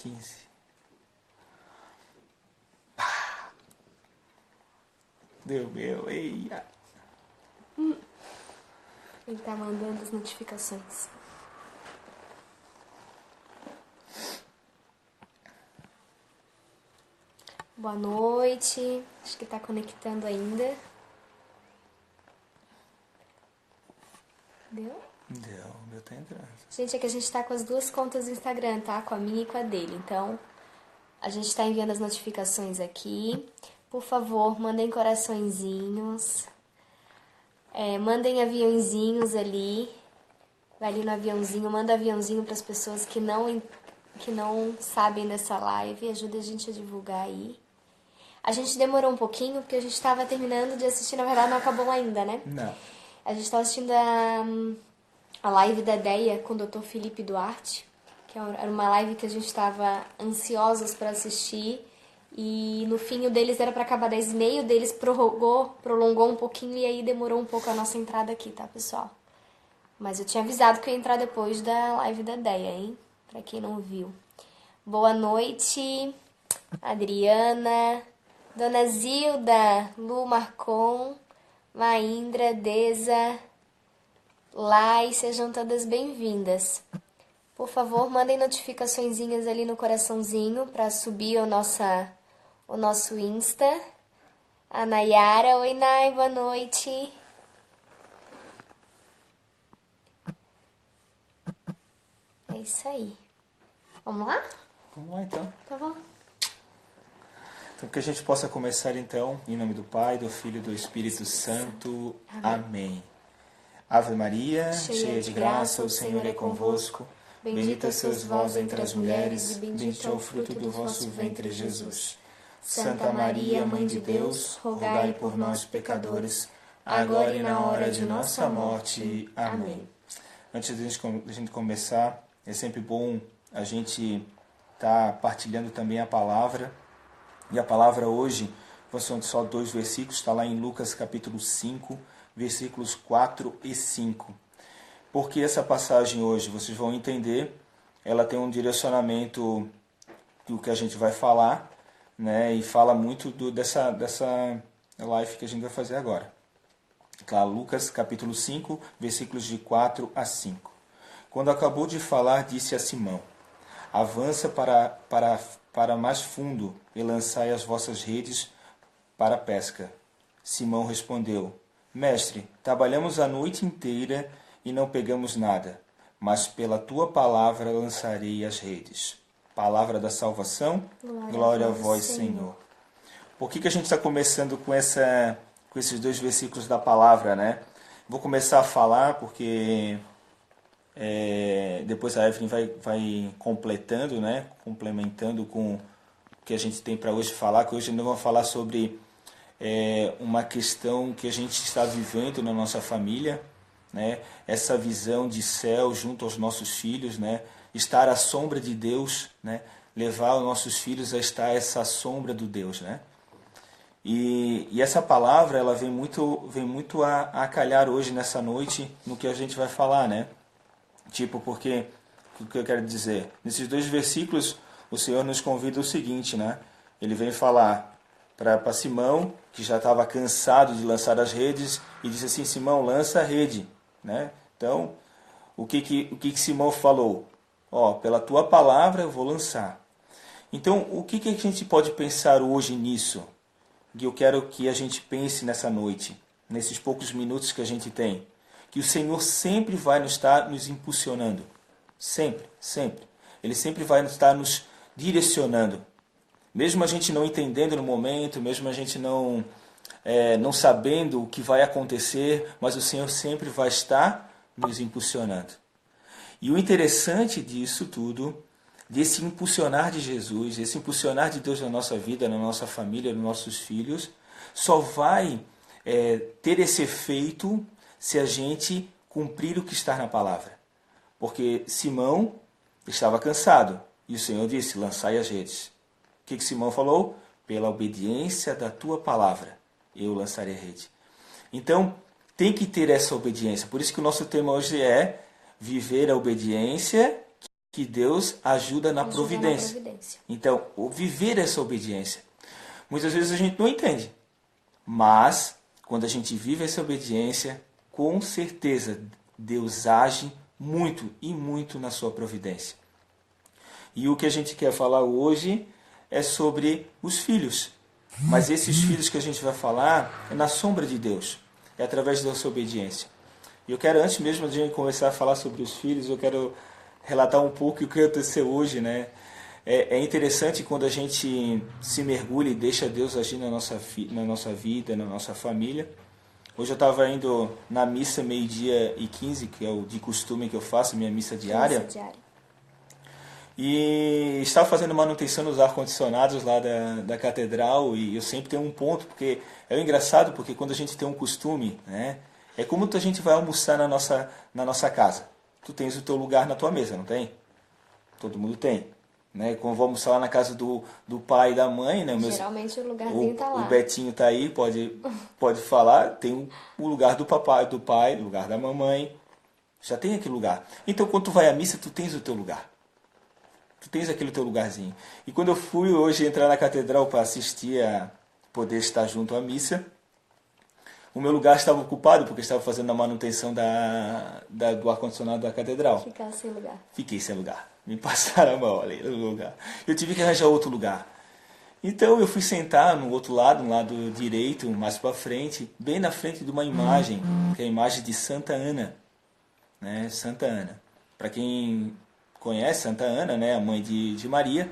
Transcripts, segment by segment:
15. Deu meu, eia. Ele tá mandando as notificações. Boa noite. Acho que tá conectando ainda. Deu? Deu, o meu tá entrando. Gente, é que a gente tá com as duas contas do Instagram, tá? Com a minha e com a dele. Então, a gente tá enviando as notificações aqui. Por favor, mandem coraçõezinhos. Mandem aviãozinhos ali. Vai ali no aviãozinho, manda aviãozinho para as pessoas que não sabem dessa live. Ajuda a gente a divulgar aí. A gente demorou um pouquinho porque a gente estava terminando de assistir, na verdade não acabou ainda, né? Não. A gente estava assistindo a live da Deia com o Dr. Felipe Duarte, que era uma live que a gente estava ansiosos para assistir. E no fim o deles era para acabar 10h30, o deles prolongou um pouquinho e aí demorou um pouco a nossa entrada aqui, tá, pessoal? Mas eu tinha avisado que eu ia entrar depois da live da Deia, hein? Pra quem não viu. Boa noite, Adriana, Dona Zilda, Lu Marcon, Maindra, Deza, Lai, sejam todas bem-vindas. Por favor, mandem notificaçõezinhas ali no coraçãozinho pra subir o nosso Insta. A Nayara, oi Nay, boa noite. É isso aí. Vamos lá? Vamos lá então. Tá bom. Então, que a gente possa começar então, em nome do Pai, do Filho e do Espírito Santo. Amém. Ave Maria, cheia de graça, o Senhor é convosco. Bendita sois vós entre as mulheres, e bendito é o fruto do vosso ventre, Jesus. Santa Maria, Mãe de Deus, rogai por nós, pecadores, agora e na hora de nossa morte. Amém. Antes de a gente começar, é sempre bom a gente estar partilhando também a palavra. E a palavra hoje, são só 2 versículos, está lá em Lucas capítulo 5, versículos 4 e 5. Por que essa passagem hoje? Vocês vão entender, ela tem um direcionamento do que a gente vai falar, né? E fala muito dessa live que a gente vai fazer agora. Claro, Lucas capítulo 5, versículos de 4 a 5. Quando acabou de falar, disse a Simão: avança para mais fundo e lançai as vossas redes para a pesca. Simão respondeu: Mestre, trabalhamos a noite inteira e não pegamos nada, mas pela tua palavra lançarei as redes. Palavra da salvação, glória a vós, Senhor. Por que a gente está começando com esses 2 versículos da palavra, né? Vou começar a falar porque depois a Evelyn vai completando, né? Complementando com o que a gente tem para hoje falar, que hoje nós vamos falar sobre uma questão que a gente está vivendo na nossa família, né? Essa visão de céu junto aos nossos filhos, né? Estar à sombra de Deus, né? Levar os nossos filhos a estar essa sombra do Deus, né? E essa palavra ela vem muito a calhar hoje nessa noite no que a gente vai falar, né? Porque o que eu quero dizer? Nesses 2 versículos, o Senhor nos convida o seguinte, né? Ele vem falar para Simão, que já estava cansado de lançar as redes, e disse assim: Simão, lança a rede, né? Então, o que Simão falou? Pela tua palavra eu vou lançar. Então, o que a gente pode pensar hoje nisso? Que eu quero que a gente pense nessa noite, nesses poucos minutos que a gente tem. Que o Senhor sempre vai estar nos impulsionando. Sempre, sempre. Ele sempre vai estar nos direcionando. Mesmo a gente não entendendo no momento, mesmo a gente não sabendo o que vai acontecer, mas o Senhor sempre vai estar nos impulsionando. E o interessante disso tudo, desse impulsionar de Jesus, esse impulsionar de Deus na nossa vida, na nossa família, nos nossos filhos, só vai ter esse efeito se a gente cumprir o que está na palavra. Porque Simão estava cansado e o Senhor disse: lançai as redes. O que Simão falou? Pela obediência da tua palavra, eu lançarei a rede. Então, tem que ter essa obediência. Por isso que o nosso tema hoje é viver a obediência que Deus ajuda na Ajuda providência. na providência. Então, o viver essa obediência. Muitas vezes a gente não entende, mas quando a gente vive essa obediência, com certeza Deus age muito e muito na sua providência. E o que a gente quer falar hoje é sobre os filhos. Mas esses filhos que a gente vai falar é na sombra de Deus, é através da sua obediência. E eu quero, antes mesmo de a gente começar a falar sobre os filhos, eu quero relatar um pouco o que aconteceu hoje, né? É interessante quando a gente se mergulha e deixa Deus agir na nossa vida, na nossa família. Hoje eu estava indo na missa 12h15, que é o de costume que eu faço, minha missa diária. Missa diária. E estava fazendo manutenção nos ar-condicionados lá da catedral, e eu sempre tenho um ponto, porque é engraçado, porque quando a gente tem um costume, né, é como a gente vai almoçar na nossa casa. Tu tens o teu lugar na tua mesa, não tem? Todo mundo tem. Né? Quando vou almoçar lá na casa do pai e da mãe, né? Geralmente o lugarzinho está lá. O Betinho está aí, pode falar, tem o lugar do papai, do pai, o lugar da mamãe, já tem aquele lugar. Então quando tu vai à missa, tu tens o teu lugar. Tu tens aquele teu lugarzinho. E quando eu fui hoje entrar na catedral para assistir a poder estar junto à missa, o meu lugar estava ocupado porque estava fazendo a manutenção do ar-condicionado da catedral. Ficar sem lugar. Fiquei sem lugar. Me passaram a mão ali no lugar. Eu tive que arranjar outro lugar. Então eu fui sentar no outro lado, no lado direito, mais para frente, bem na frente de uma imagem, que é a imagem de Santa Ana. Né? Santa Ana. Para quem conhece Santa Ana, né? A mãe de Maria.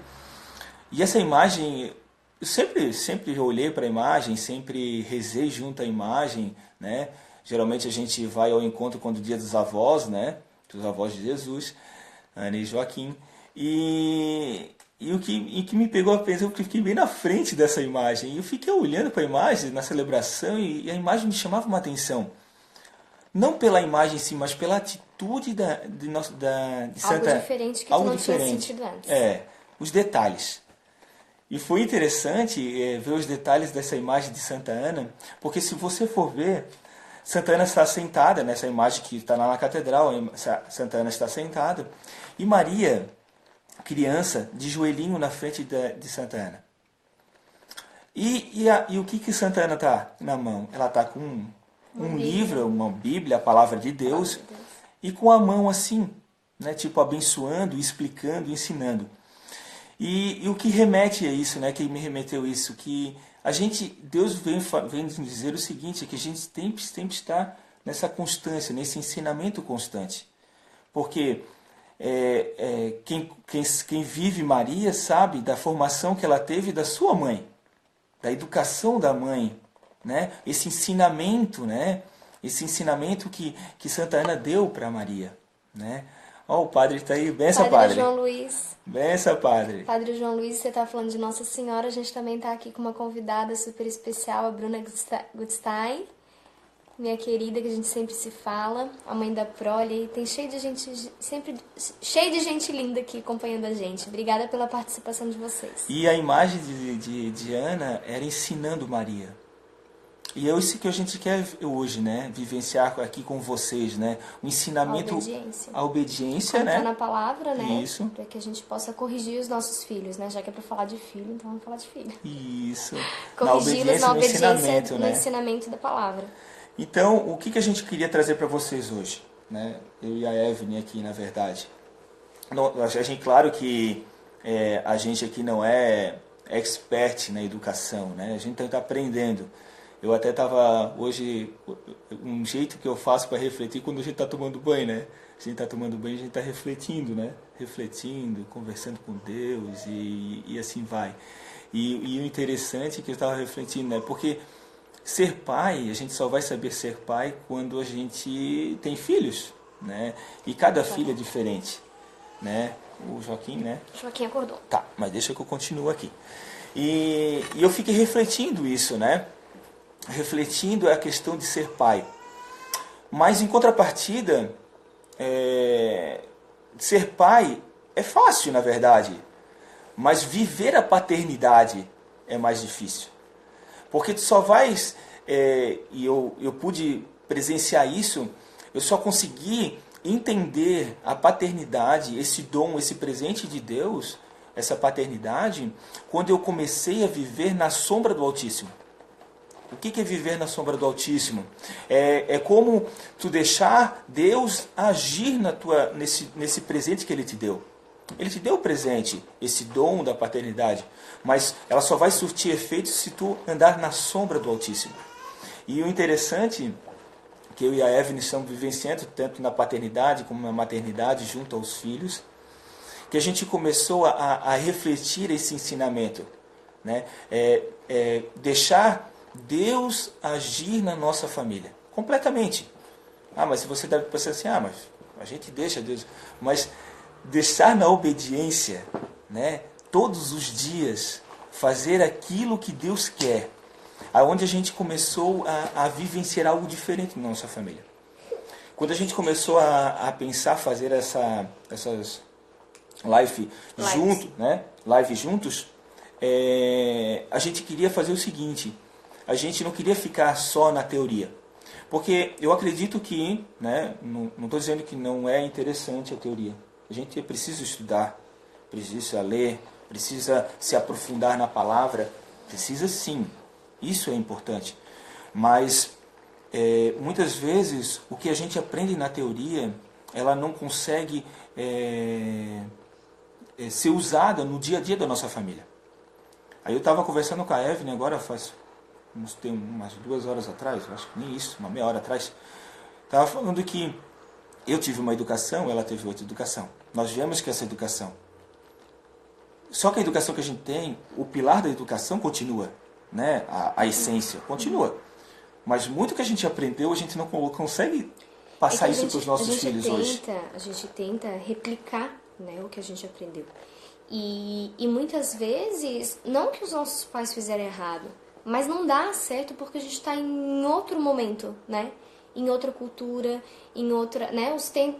E essa imagem, eu sempre olhei para a imagem, sempre rezei junto à imagem, né? Geralmente a gente vai ao encontro quando o dia dos avós, né? Dos avós de Jesus, Ana e Joaquim. E o que me pegou a pensar, eu fiquei bem na frente dessa imagem. E eu fiquei olhando para a imagem na celebração e a imagem me chamava uma atenção. Não pela imagem em si, mas pela atitude de Santa Ana. Algo diferente que tu não tinha sentido antes. Os detalhes. E foi interessante ver os detalhes dessa imagem de Santa Ana, porque se você for ver, Santa Ana está sentada, nessa imagem que está lá na catedral, Santa Ana está sentada, e Maria, criança, de joelhinho na frente de Santa Ana. E o que Santa Ana está na mão? Ela está com um livro, uma Bíblia, a Palavra de Deus, e com a mão assim, né, tipo abençoando, explicando, ensinando. E o que remete a isso, né, que me remeteu a isso, que Deus vem nos dizer o seguinte, que a gente tem que estar nessa constância, nesse ensinamento constante. Porque quem vive Maria sabe da formação que ela teve da sua mãe, da educação da mãe, né? Esse ensinamento, né? Esse ensinamento que Santa Ana deu para Maria, né? Ó, o padre está aí, benção, padre. Padre João Luiz. Benção, padre. Padre João Luiz, você está falando de Nossa Senhora, a gente também está aqui com uma convidada super especial, a Bruna Gutstein, minha querida, que a gente sempre se fala, a mãe da prole, tem cheio de gente linda aqui acompanhando a gente. Obrigada pela participação de vocês. E a imagem de Ana era ensinando Maria. E é isso que a gente quer hoje, né? Vivenciar aqui com vocês, né? O ensinamento, a obediência, como né? Tá na palavra, né? Isso. Para que a gente possa corrigir os nossos filhos, né? Já que é para falar de filho, então vamos falar de filho. Isso. Corrigi-los na obediência, ensinamento, no né? ensinamento da palavra. Então, o que a gente queria trazer para vocês hoje, né? Eu e a Evelyn aqui, na verdade. Claro que a gente aqui não é expert na educação, né? A gente está aprendendo. Eu até estava hoje, um jeito que eu faço para refletir quando a gente está tomando banho, né? A gente está tomando banho, a gente está refletindo, né? Refletindo, conversando com Deus e assim vai. E o interessante é que eu estava refletindo, né? Porque ser pai, a gente só vai saber ser pai quando a gente tem filhos, né? E cada filho é diferente, né? O Joaquim, né? Joaquim acordou. Tá, mas deixa que eu continuo aqui. E eu fiquei refletindo isso, né? Refletindo a questão de ser pai. Mas em contrapartida, ser pai é fácil, na verdade. Mas viver a paternidade é mais difícil. Porque tu só vais, e eu pude presenciar isso, eu só consegui entender a paternidade, esse dom, esse presente de Deus, essa paternidade, quando eu comecei a viver na sombra do Altíssimo. O que é viver na sombra do Altíssimo? É como tu deixar Deus agir nesse presente que Ele te deu. Ele te deu o presente, esse dom da paternidade, mas ela só vai surtir efeito se tu andar na sombra do Altíssimo. E o interessante que eu e a Evelyn estamos vivenciando, tanto na paternidade como na maternidade, junto aos filhos, que a gente começou a refletir esse ensinamento, né? Deixar Deus agir na nossa família, completamente. Mas se você deve pensar assim, mas a gente deixa Deus, mas deixar na obediência, né? Todos os dias, fazer aquilo que Deus quer, aonde a gente começou a vivenciar algo diferente na nossa família. Quando a gente começou a pensar fazer essas live juntos, a gente queria fazer o seguinte: a gente não queria ficar só na teoria, porque eu acredito que, né, não estou dizendo que não é interessante a teoria. A gente precisa estudar, precisa ler, precisa se aprofundar na palavra, precisa sim, isso é importante. Mas muitas vezes o que a gente aprende na teoria, ela não consegue ser usada no dia a dia da nossa família. Aí eu estava conversando com a Evelyn agora tem umas 2 horas atrás, acho que nem isso, uma meia hora atrás, estava falando que eu tive uma educação, ela teve outra educação. Nós viemos com essa educação. Só que a educação que a gente tem, o pilar da educação continua, né? A essência continua. Mas muito que a gente aprendeu, a gente não consegue passar isso para os nossos filhos hoje. A gente tenta replicar, né, o que a gente aprendeu. E muitas vezes, não que os nossos pais fizeram errado, mas não dá certo porque a gente está em outro momento, né? Em outra cultura, em outra, né?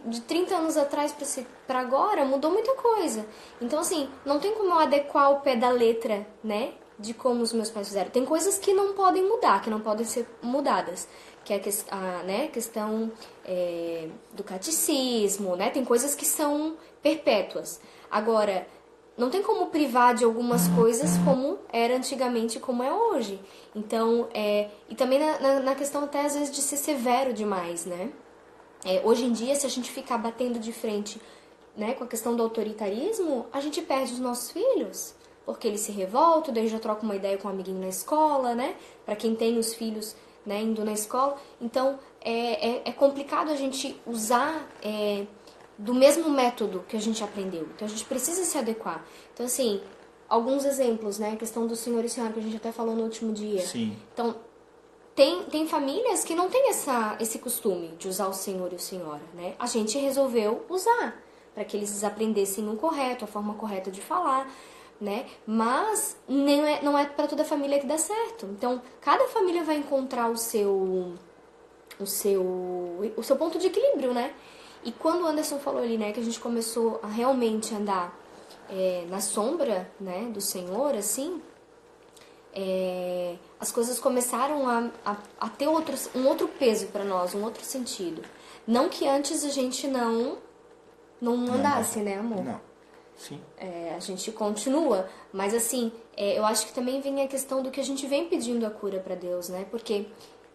De 30 anos atrás para agora mudou muita coisa. Então, assim, não tem como eu adequar o pé da letra, né? De como os meus pais fizeram. Tem coisas que não podem mudar, que não podem ser mudadas. Que é a questão do catecismo, né? Tem coisas que são perpétuas. Agora, não tem como privar de algumas coisas como era antigamente e como é hoje. Então, e também na questão até às vezes de ser severo demais, né? Hoje em dia, se a gente ficar batendo de frente, né, com a questão do autoritarismo, a gente perde os nossos filhos. Porque eles se revoltam, daí já troca uma ideia com um amiguinho na escola, né? Para quem tem os filhos, né, indo na escola. Então, é complicado a gente usar do mesmo método que a gente aprendeu. Então, a gente precisa se adequar. Então, assim, alguns exemplos, né? A questão do senhor e senhora, que a gente até falou no último dia. Sim. Então, tem famílias que não têm esse costume de usar o senhor e o senhora, né? A gente resolveu usar, para que eles aprendessem o correto, a forma correta de falar, né? Mas não é para toda a família que dá certo. Então, cada família vai encontrar o seu ponto de equilíbrio, né? E quando o Anderson falou ali, né, que a gente começou a realmente andar na sombra, né, do Senhor, assim, as coisas começaram a ter um outro peso para nós, um outro sentido. Não que antes a gente não andasse, né, amor? Não. Sim. A gente continua, mas assim, eu acho que também vem a questão do que a gente vem pedindo a cura para Deus, né? Porque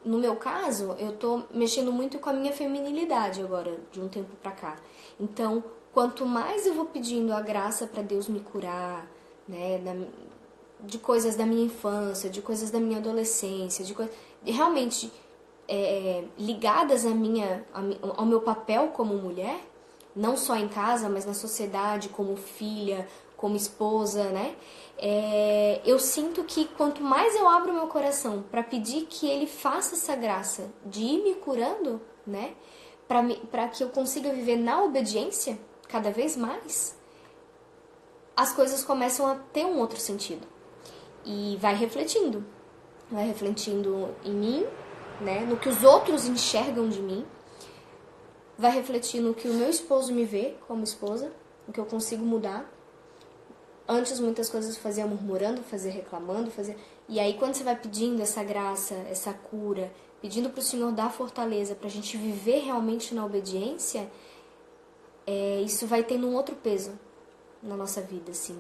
no meu caso, eu tô mexendo muito com a minha feminilidade agora, de um tempo pra cá. Então, quanto mais eu vou pedindo a graça para Deus me curar, né, de coisas da minha infância, de coisas da minha adolescência, realmente ligadas ao meu papel como mulher, não só em casa, mas na sociedade, como filha, como esposa, né? Eu sinto que quanto mais eu abro meu coração para pedir que Ele faça essa graça de ir me curando, né? Para que eu consiga viver na obediência cada vez mais, as coisas começam a ter um outro sentido. E vai refletindo em mim, né? No que os outros enxergam de mim, vai refletir no que o meu esposo me vê como esposa, no que eu consigo mudar. Antes muitas coisas eu fazia murmurando, fazia reclamando, E aí quando você vai pedindo essa graça, essa cura, pedindo para o Senhor dar fortaleza para a gente viver realmente na obediência, isso vai tendo um outro peso na nossa vida, assim,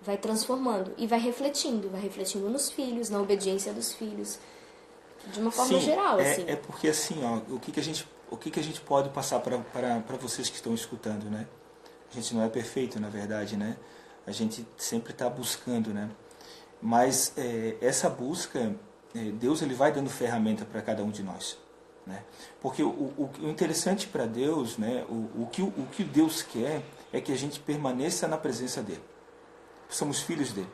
vai transformando e vai refletindo nos filhos, na obediência dos filhos, de uma forma geral, assim. É porque assim, ó, o que que a gente pode passar para vocês que estão escutando, né? A gente não é perfeito, na verdade, né? A gente sempre está buscando, né? Mas essa busca, Deus ele vai dando ferramenta para cada um de nós, né? Porque o interessante para Deus, né? O que Deus quer é que a gente permaneça na presença dele. Somos filhos dele.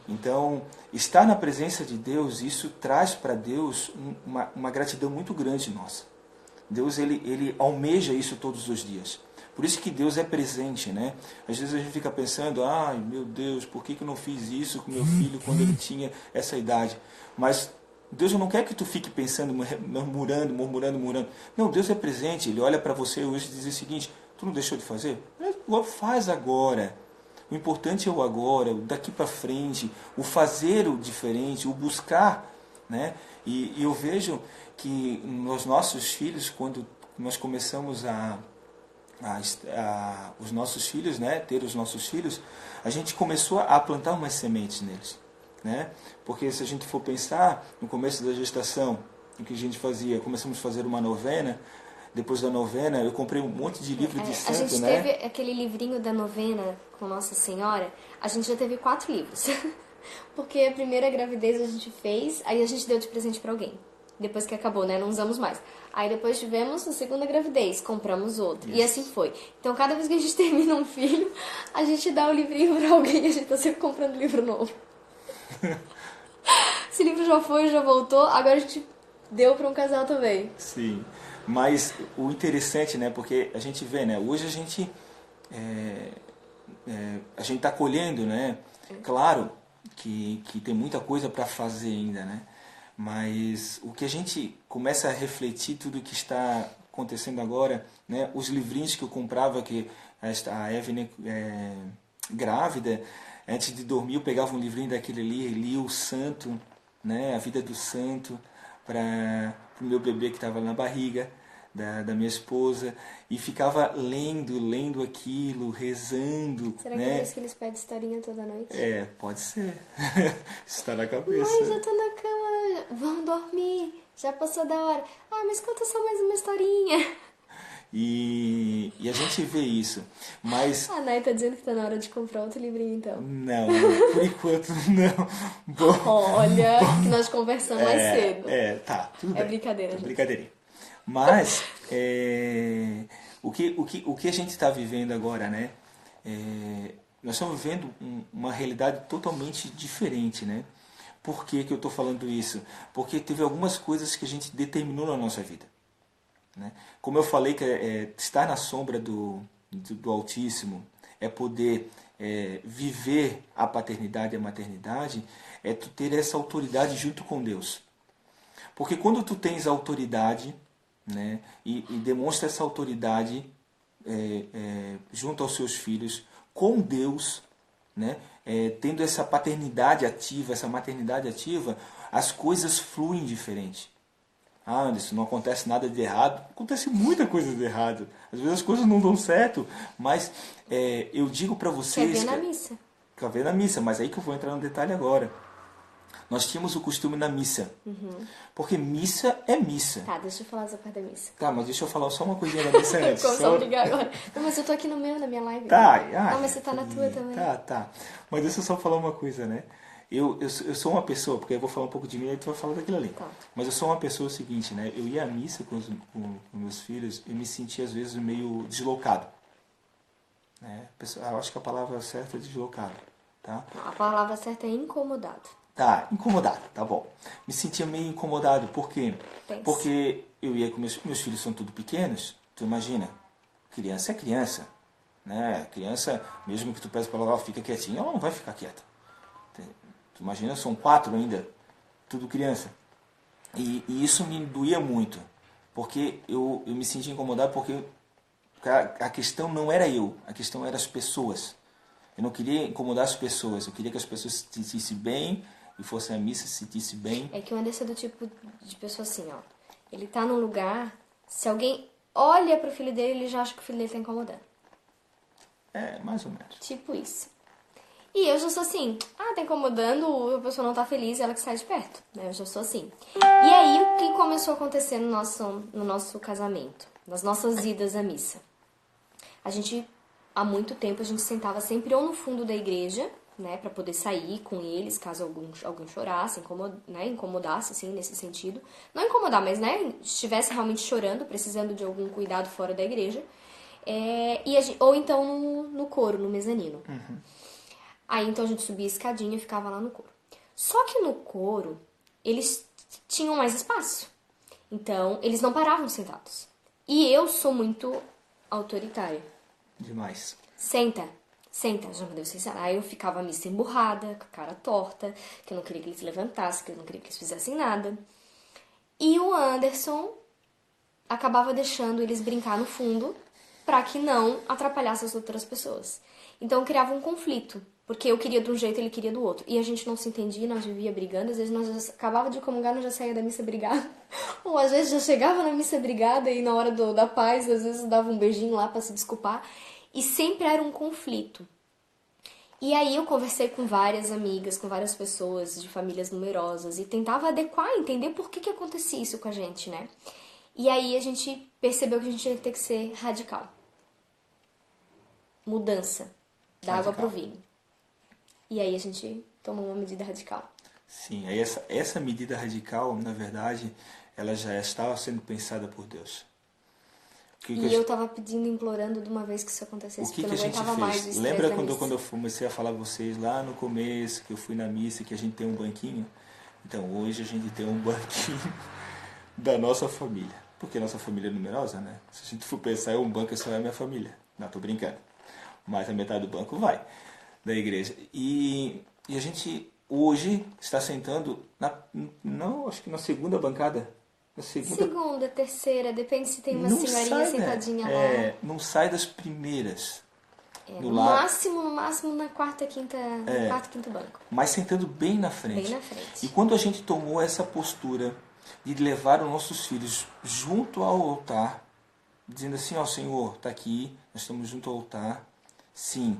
Então, estar na presença de Deus, isso traz para Deus uma gratidão muito grande nossa. Deus ele almeja isso todos os dias. Por isso que Deus é presente, né? Às vezes a gente fica pensando, ai meu Deus, por que eu não fiz isso com meu filho quando ele tinha essa idade? Mas Deus não quer que tu fique pensando, murmurando. Não, Deus é presente, Ele olha para você hoje e diz o seguinte, tu não deixou de fazer? Faz agora. O importante é o agora, o daqui para frente, o fazer o diferente, o buscar, né? E eu vejo que nos nossos filhos, quando nós começamos os nossos filhos, né, ter os nossos filhos, a gente começou a plantar umas sementes neles, né? Porque se a gente for pensar no começo da gestação, o que a gente fazia, começamos a fazer uma novena. Depois da novena, eu comprei um monte de livro de santo, né? A gente teve aquele livrinho da novena com Nossa Senhora, a gente já teve 4 livros. Porque a primeira gravidez a gente fez, aí a gente deu de presente pra alguém. Depois que acabou, né? Não usamos mais. Aí depois tivemos a segunda gravidez, compramos outro. Isso. E assim foi. Então cada vez que a gente termina um filho, a gente dá o livrinho pra alguém e a gente tá sempre comprando livro novo. Esse livro já foi, já voltou, agora a gente deu pra um casal também. Sim. Mas o interessante, né, porque a gente vê, né, hoje a gente está colhendo, né, claro que tem muita coisa para fazer ainda, né, mas o que a gente começa a refletir tudo que está acontecendo agora, né, os livrinhos que eu comprava, que a Evelyn grávida, antes de dormir eu pegava um livrinho daquele ali, lia o santo, né, a vida do santo, para o meu bebê que estava na barriga da minha esposa, e ficava lendo aquilo, rezando. Será né? que é por isso que eles pedem historinha toda noite? Pode ser. Está na cabeça. Mãe, já tô na cama, vamos dormir, já passou da hora. Ah, mas conta só mais uma historinha. E a gente vê isso, mas... A Nay tá dizendo que tá na hora de comprar outro livrinho, então. Não, por enquanto não. Olha, que nós conversamos mais cedo. Tá, tudo bem. É brincadeira, gente. Brincadeirinha. Mas, o que a gente está vivendo agora, né? Nós estamos vivendo uma realidade totalmente diferente, né? Por que eu estou falando isso? Porque teve algumas coisas que a gente determinou na nossa vida. Né? Como eu falei, que estar na sombra do Altíssimo é poder viver a paternidade e a maternidade, é tu ter essa autoridade junto com Deus. Porque quando tu tens autoridade, né, e demonstra essa autoridade junto aos seus filhos, com Deus, né, tendo essa paternidade ativa, essa maternidade ativa, as coisas fluem diferente. Ah, Anderson, não acontece nada de errado. Acontece muita coisa de errado. Às vezes as coisas não dão certo, mas eu digo para vocês... Quer ver na missa. Quer ver na missa, mas aí que eu vou entrar no detalhe agora. Nós tínhamos o costume na missa. Uhum. Porque missa é missa. Tá, deixa eu falar essa parte da missa. Tá, mas deixa eu falar só uma coisinha da missa antes. Começar a brigar agora. Não, mas eu tô aqui no meu, na minha live. Tá, não, mas você tá na tua também. Tá. Mas deixa eu só falar uma coisa, né? Eu sou uma pessoa, porque eu vou falar um pouco de mim e tu vai falar daquilo ali. Tá. Mas eu sou uma pessoa seguinte, né? Eu ia à missa com meus filhos e me sentia às vezes meio deslocado. Né? Eu acho que a palavra certa é deslocado. Tá? Não, a palavra certa é incomodado. Tá, incomodado, tá bom. Me sentia meio incomodado, por quê? Pense. Porque eu ia com meus filhos são tudo pequenos, tu imagina, criança é criança, né? Criança, mesmo que tu peça para ela, fica quietinha, ela não vai ficar quieta. Tu imagina, são 4 ainda, tudo criança. E isso me doía muito, porque eu me sentia incomodado, porque a questão não era eu, a questão era as pessoas. Eu não queria incomodar as pessoas, eu queria que as pessoas se sentissem bem e fossem à missa, se sentissem bem. É que o Anderson é do tipo de pessoa assim, ó. Ele tá num lugar, se alguém olha pro filho dele e ele já acha que o filho dele tá incomodando. É, mais ou menos. Tipo isso. E eu já sou assim, tá incomodando, a pessoa não tá feliz, ela que sai de perto, né? Eu já sou assim. E aí, o que começou a acontecer no nosso casamento? Nas nossas idas à missa? A gente, há muito tempo, a gente sentava sempre ou no fundo da igreja, né? Pra poder sair com eles, caso alguém chorasse, incomodasse, assim, nesse sentido. Não incomodar, mas, né? Estivesse realmente chorando, precisando de algum cuidado fora da igreja. Ou então no coro, no mezanino. Aí então a gente subia a escadinha e ficava lá no coro. Só que no coro, eles tinham mais espaço. Então, eles não paravam sentados. E eu sou muito autoritária. Demais. Senta, senta, já me deu licença. Aí eu ficava missa emburrada, com a cara torta, que eu não queria que eles se levantassem, que eu não queria que eles fizessem nada. E o Anderson acabava deixando eles brincar no fundo para que não atrapalhasse as outras pessoas. Então criava um conflito, porque eu queria de um jeito e ele queria do outro. E a gente não se entendia, nós vivia brigando, às vezes nós já acabava de comungar, nós já saía da missa brigada. Ou às vezes já chegava na missa brigada e na hora da paz, às vezes dava um beijinho lá para se desculpar. E sempre era um conflito. E aí eu conversei com várias amigas, com várias pessoas de famílias numerosas e tentava adequar, entender por que acontecia isso com a gente, né? E aí a gente percebeu que a gente tinha que ter que ser radical. Mudança da água pro vinho. E aí a gente tomou uma medida radical. Sim, aí essa medida radical, na verdade, ela já estava sendo pensada por Deus. Eu estava pedindo, implorando de uma vez que isso acontecesse, porque eu não aguentava mais o estresse Lembra da missa. quando eu comecei a falar a vocês lá no começo, que eu fui na missa, que a gente tem um banquinho? Então, hoje a gente tem um banquinho da nossa família. Porque nossa família é numerosa, né? Se a gente for pensar, um banco só é a minha família. Não, tô brincando. Mas a metade do banco vai da igreja. E a gente hoje está sentando acho que na segunda bancada. Segunda, terceira, depende se tem uma senhorinha sentadinha lá. Não sai das primeiras. No máximo na quarta, quinta, quinto banco. Mas sentando bem na frente. Bem na frente. E quando a gente tomou essa postura de levar os nossos filhos junto ao altar, dizendo assim, ó Senhor, está aqui, nós estamos junto ao altar, sim,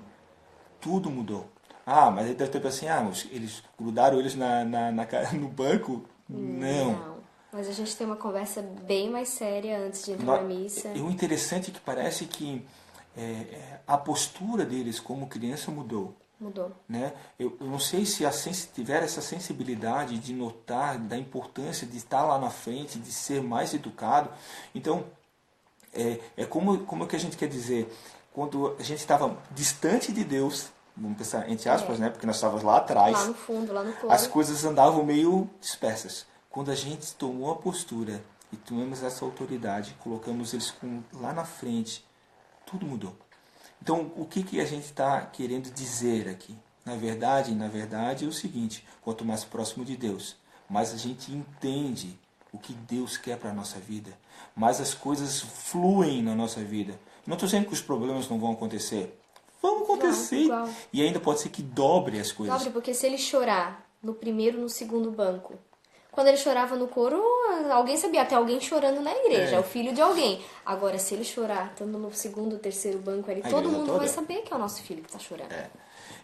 tudo mudou. Mas ele deve ter pensado assim, eles grudaram eles no banco? Não. Mas a gente tem uma conversa bem mais séria antes de entrar na missa. E o interessante é que parece que a postura deles como criança mudou. Mudou. Né? Eu não sei se tiver essa sensibilidade de notar da importância de estar lá na frente, de ser mais educado. Então, como que a gente quer dizer? Quando a gente estava distante de Deus, vamos pensar entre aspas, né? Porque nós estávamos lá atrás. Lá no fundo, lá no coro. As coisas andavam meio dispersas. Quando a gente tomou a postura e tomamos essa autoridade, colocamos eles lá na frente, tudo mudou. Então, o que a gente está querendo dizer aqui? Na verdade, é o seguinte, quanto mais próximo de Deus, mais a gente entende o que Deus quer para a nossa vida, mais as coisas fluem na nossa vida. Não estou dizendo que os problemas não vão acontecer. Vão acontecer. Igual. E ainda pode ser que dobre as coisas. Dobre, porque se ele chorar no primeiro no segundo banco, quando ele chorava no coro, alguém sabia, até alguém chorando na igreja, é o filho de alguém. Agora, se ele chorar, estando no segundo, terceiro banco ali, todo mundo vai saber que é o nosso filho que está chorando.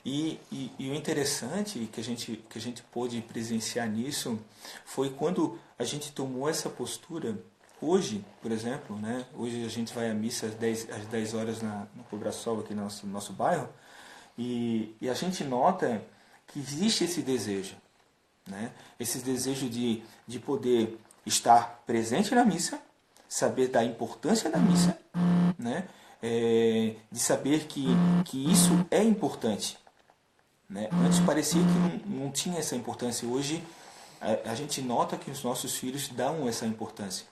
E o interessante que a gente pôde presenciar nisso foi quando a gente tomou essa postura. Hoje, por exemplo, né? Hoje a gente vai à missa às 10 horas no Cobrasol, aqui no nosso bairro, e a gente nota que existe esse desejo. Né? Esse desejo de poder estar presente na missa, saber da importância da missa, né? De saber que isso é importante. Né? Antes parecia que não tinha essa importância. Hoje a gente nota que os nossos filhos dão essa importância.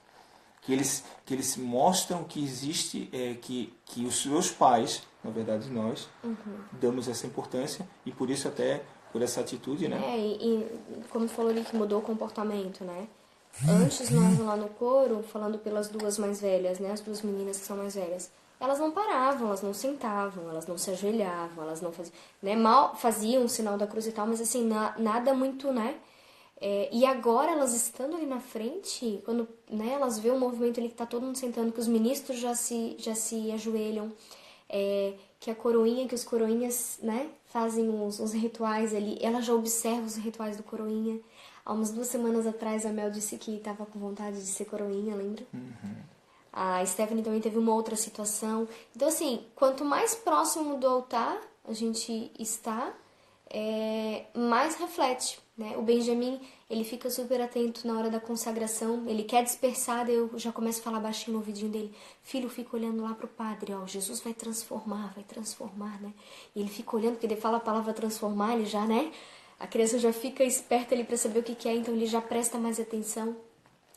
Que eles mostram que existe, que os seus pais, na verdade nós, damos essa importância e por isso até por essa atitude, né? E como falou ali que mudou o comportamento, né? Antes nós lá no coro, falando pelas duas mais velhas, né? As duas meninas que são mais velhas, elas não paravam, elas não sentavam, elas não se ajoelhavam, elas não faziam, né? Mal faziam o sinal da cruz e tal, mas assim, nada muito, né? E agora, elas estando ali na frente, quando, né, elas vêem o movimento ali que tá todo mundo sentando, que os ministros já se ajoelham, que a coroinha, que os coroinhas, né, fazem os rituais ali, ela já observa os rituais do coroinha. Há umas 2 semanas atrás, a Mel disse que estava com vontade de ser coroinha, lembra? A Stephanie também teve uma outra situação. Então, assim, quanto mais próximo do altar a gente está, mais reflete, né? O Benjamin, ele fica super atento na hora da consagração, ele quer dispersar, daí eu já começo a falar baixinho no ouvidinho dele, filho, fica olhando lá pro padre, ó, Jesus vai transformar, né? E ele fica olhando, porque ele fala a palavra transformar, ele já, né? A criança já fica esperta ali para saber o que é, então ele já presta mais atenção.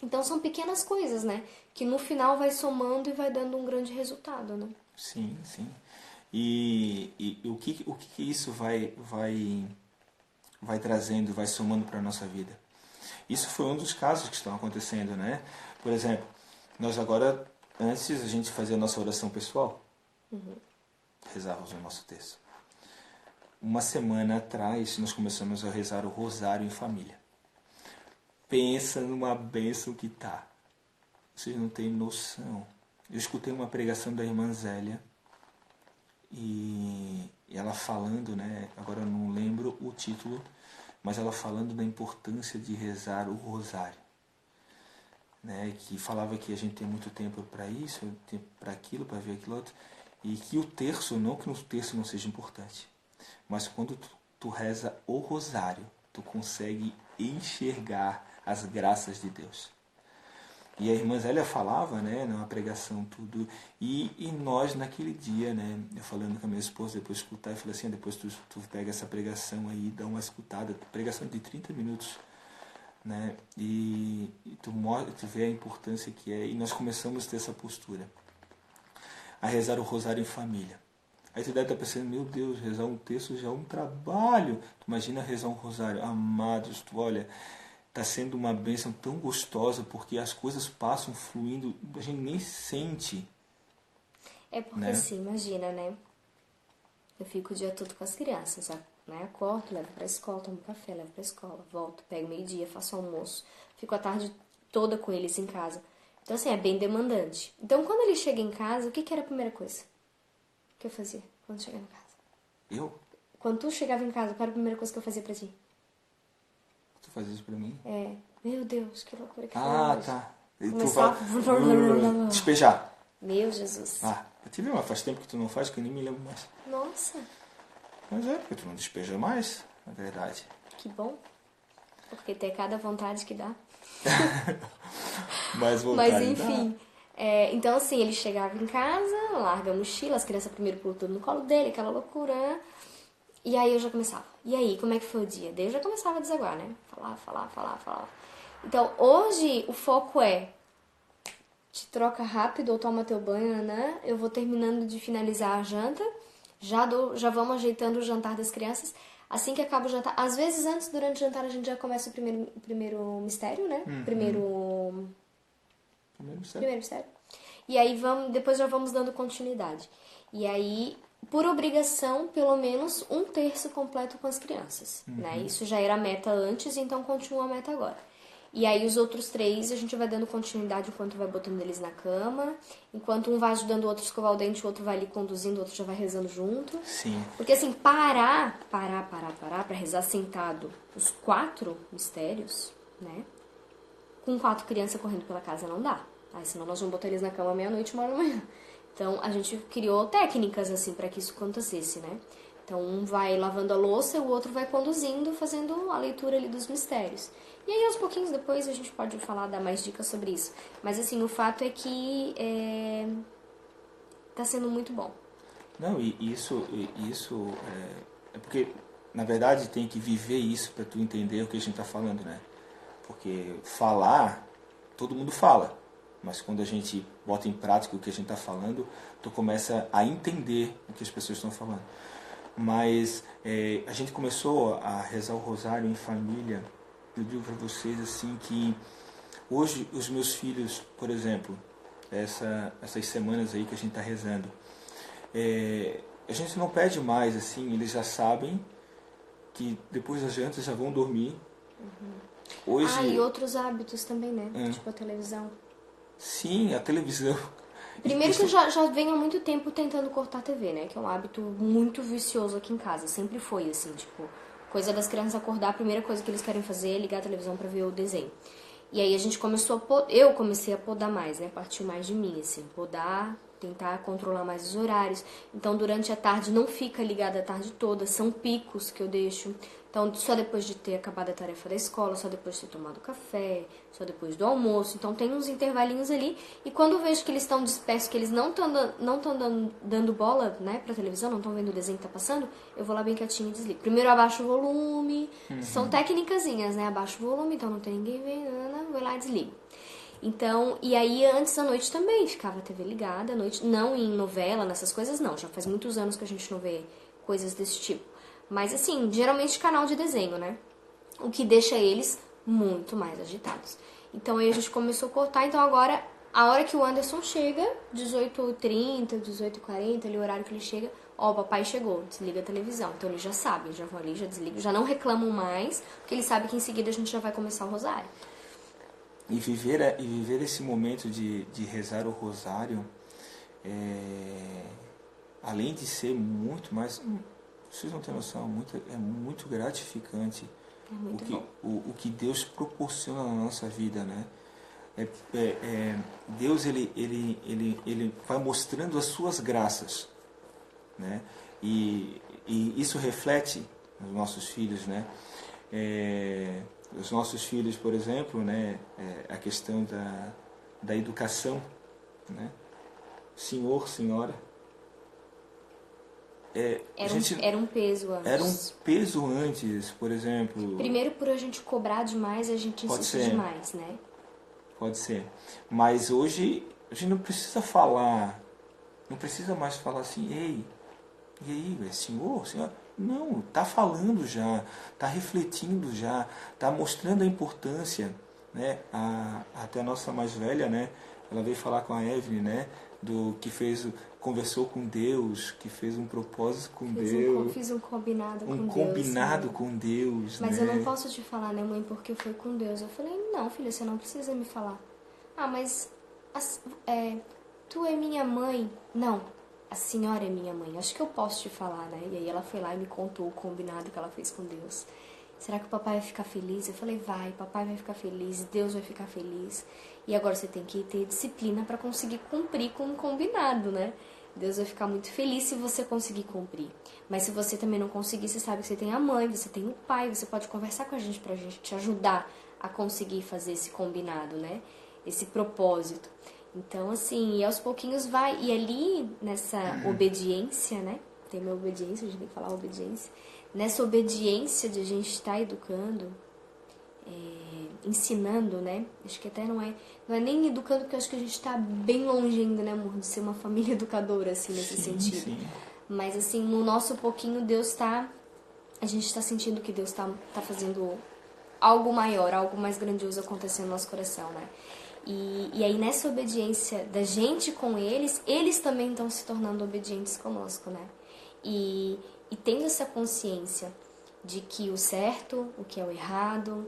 Então são pequenas coisas, né? Que no final vai somando e vai dando um grande resultado, né? Sim, sim. E o que isso vai trazendo, vai somando para a nossa vida? Isso foi um dos casos que estão acontecendo, né? Por exemplo, nós agora, antes a gente fazia a nossa oração pessoal, rezávamos o nosso texto. Uma semana atrás, nós começamos a rezar o rosário em família. Pensa numa bênção que tá. Vocês não têm noção. Eu escutei uma pregação da irmã Zélia e ela falando, né? Agora eu não lembro o título, mas ela falando da importância de rezar o rosário, né? Que falava que a gente tem muito tempo para isso, tempo para aquilo, para ver aquilo outro, e que o terço, não que o terço não seja importante, mas quando tu reza o rosário, tu consegue enxergar as graças de Deus. E a irmã Zélia falava, né, numa pregação, tudo, e nós naquele dia, né, eu falando com a minha esposa, depois de escutar, eu falei assim, depois tu pega essa pregação aí, dá uma escutada, pregação de 30 minutos, né, e tu vê a importância que é, e nós começamos a ter essa postura, a rezar o rosário em família. Aí você deve estar pensando, meu Deus, rezar um texto já é um trabalho. Tu imagina rezar um rosário. Amados, tu olha, está sendo uma bênção tão gostosa, porque as coisas passam fluindo, a gente nem sente. É porque né? assim, imagina, né? Eu fico o dia todo com as crianças, né? Acordo, levo pra escola, tomo café, levo pra escola, volto, pego meio-dia, faço almoço, fico a tarde toda com eles em casa. Então, assim, é bem demandante. Então, quando ele chega em casa, o que era a primeira coisa que eu fazia quando chegava em casa? Eu? Quando tu chegava em casa, qual era a primeira coisa que eu fazia pra ti? Tu faz isso pra mim? Meu Deus, que loucura que foi hoje. Tá. E tu Começar vai despejar. Meu Jesus. Eu tive uma, faz tempo que tu não faz, que eu nem me lembro mais. Nossa, Mas porque tu não despeja mais, na verdade. que bom. Porque ter cada vontade que dá. Mas enfim, então assim, ele chegava em casa, larga a mochila, as crianças primeiro pulam tudo no colo dele, aquela loucura, né? E aí eu já começava, e aí, como é que foi o dia? Daí eu já começava a desaguar, né? Falar. Então, hoje o foco é, te troca rápido ou toma teu banho, né? Eu vou terminando de finalizar a janta, já vamos ajeitando o jantar das crianças. Assim que acaba o jantar, às vezes antes, durante o jantar, a gente já começa o primeiro mistério, né? Primeiro mistério. E aí depois já vamos dando continuidade. E aí, por obrigação, pelo menos 1/3 completo com as crianças, né? Isso já era a meta antes, então continua a meta agora. E aí os outros 3 a gente vai dando continuidade enquanto vai botando eles na cama. Enquanto um vai ajudando o outro a escovar o dente, o outro vai ali conduzindo, o outro já vai rezando junto. Sim. Porque assim, parar pra rezar sentado os 4 mistérios, né? Com 4 crianças correndo pela casa não dá. Aí senão nós vamos botar eles na cama meia-noite, 1h da manhã. Então a gente criou técnicas assim para que isso acontecesse, né? Então um vai lavando a louça e o outro vai conduzindo, fazendo a leitura ali dos mistérios. E aí aos pouquinhos depois a gente pode dar mais dicas sobre isso. Mas assim, o fato é que tá sendo muito bom. Não, e isso é porque, na verdade, tem que viver isso para tu entender o que a gente está falando, né? Porque falar, todo mundo fala, mas quando a gente bota em prática o que a gente está falando, tu começa a entender o que as pessoas estão falando. Mas a gente começou a rezar o rosário em família. Eu digo para vocês assim que hoje os meus filhos, por exemplo, essas semanas aí que a gente está rezando, a gente não pede mais, assim, eles já sabem que depois das jantas já vão dormir. Hoje, e outros hábitos também, né? Tipo a televisão. sim, a televisão. Primeiro que eu já venho há muito tempo tentando cortar a TV, né? Que é um hábito muito vicioso aqui em casa. Sempre foi, assim, tipo... Coisa das crianças acordar, a primeira coisa que eles querem fazer é ligar a televisão pra ver o desenho. E aí a gente começou eu comecei a podar mais, né? Partiu mais de mim, assim. Podar, tentar controlar mais os horários. Então, durante a tarde, não fica ligada a tarde toda. São picos que eu deixo. Então, só depois de ter acabado a tarefa da escola, só depois de ter tomado café, só depois do almoço. Então, tem uns intervalinhos ali. E quando eu vejo que eles estão dispersos, que eles não estão dando bola, né, pra televisão, não estão vendo o desenho que tá passando, eu vou lá bem quietinho e desligo. Primeiro, eu abaixo o volume. São técnicazinhas, né? Abaixo o volume, então não tem ninguém vendo. Vou lá e desligo. Então, e aí antes da noite também ficava a TV ligada, à noite, não em novela, nessas coisas não, já faz muitos anos que a gente não vê coisas desse tipo. Mas assim, geralmente canal de desenho, né? O que deixa eles muito mais agitados. Então aí a gente começou a cortar, então agora, a hora que o Anderson chega, 18h30, 18h40, ali o horário que ele chega, ó, o papai chegou, desliga a televisão. Então ele já sabe, já vou ali, já desligo, já não reclamam mais, porque ele sabe que em seguida a gente já vai começar o rosário. E viver esse momento de rezar o rosário, além de ser muito mais, vocês não têm noção, é muito gratificante É muito bom. o que Deus proporciona na nossa vida, né? Deus ele vai mostrando as suas graças, né? E isso reflete nos nossos filhos, né? Os nossos filhos, por exemplo, né? A questão da educação, né? Senhor, senhora, Era um peso antes. era um peso antes, por exemplo. Primeiro por a gente cobrar demais, a gente insiste demais, né? Pode ser. Mas hoje a gente não precisa falar, não precisa mais falar assim, ei, e aí, senhor, senhora? Não, tá falando já, tá refletindo já, tá mostrando a importância, né? Até a nossa mais velha, né? Ela veio falar com a Evelyn, né? Do que conversou com Deus, que fez um propósito com Deus. Fiz um combinado com Deus. Um combinado com Deus, Mas né? eu não posso te falar, né, mãe, porque foi com Deus. Eu falei, não, filha, você não precisa me falar. Ah, mas tu é minha mãe. Não, a senhora é minha mãe. Acho que eu posso te falar, né? E aí ela foi lá e me contou o combinado que ela fez com Deus. Será que o papai vai ficar feliz? Eu falei, vai, papai vai ficar feliz, Deus vai ficar feliz. E agora você tem que ter disciplina para conseguir cumprir com o combinado, né? Deus vai ficar muito feliz se você conseguir cumprir. Mas se você também não conseguir, você sabe que você tem a mãe, você tem o pai, você pode conversar com a gente pra gente te ajudar a conseguir fazer esse combinado, né? Esse propósito. Então, assim, e aos pouquinhos vai. E ali, nessa obediência, né? Tem uma obediência, a gente tem que falar obediência. Nessa obediência de a gente estar educando, ensinando, né? Acho que até não é nem educando, porque eu acho que a gente está bem longe ainda, né, amor, de ser uma família educadora, assim, nesse sentido. Sim. Mas, assim, no nosso pouquinho, a gente está sentindo que Deus tá fazendo algo maior, algo mais grandioso acontecendo no nosso coração, né? E aí, nessa obediência da gente com eles também estão se tornando obedientes conosco, né? E tendo essa consciência de que o certo, o que é o errado,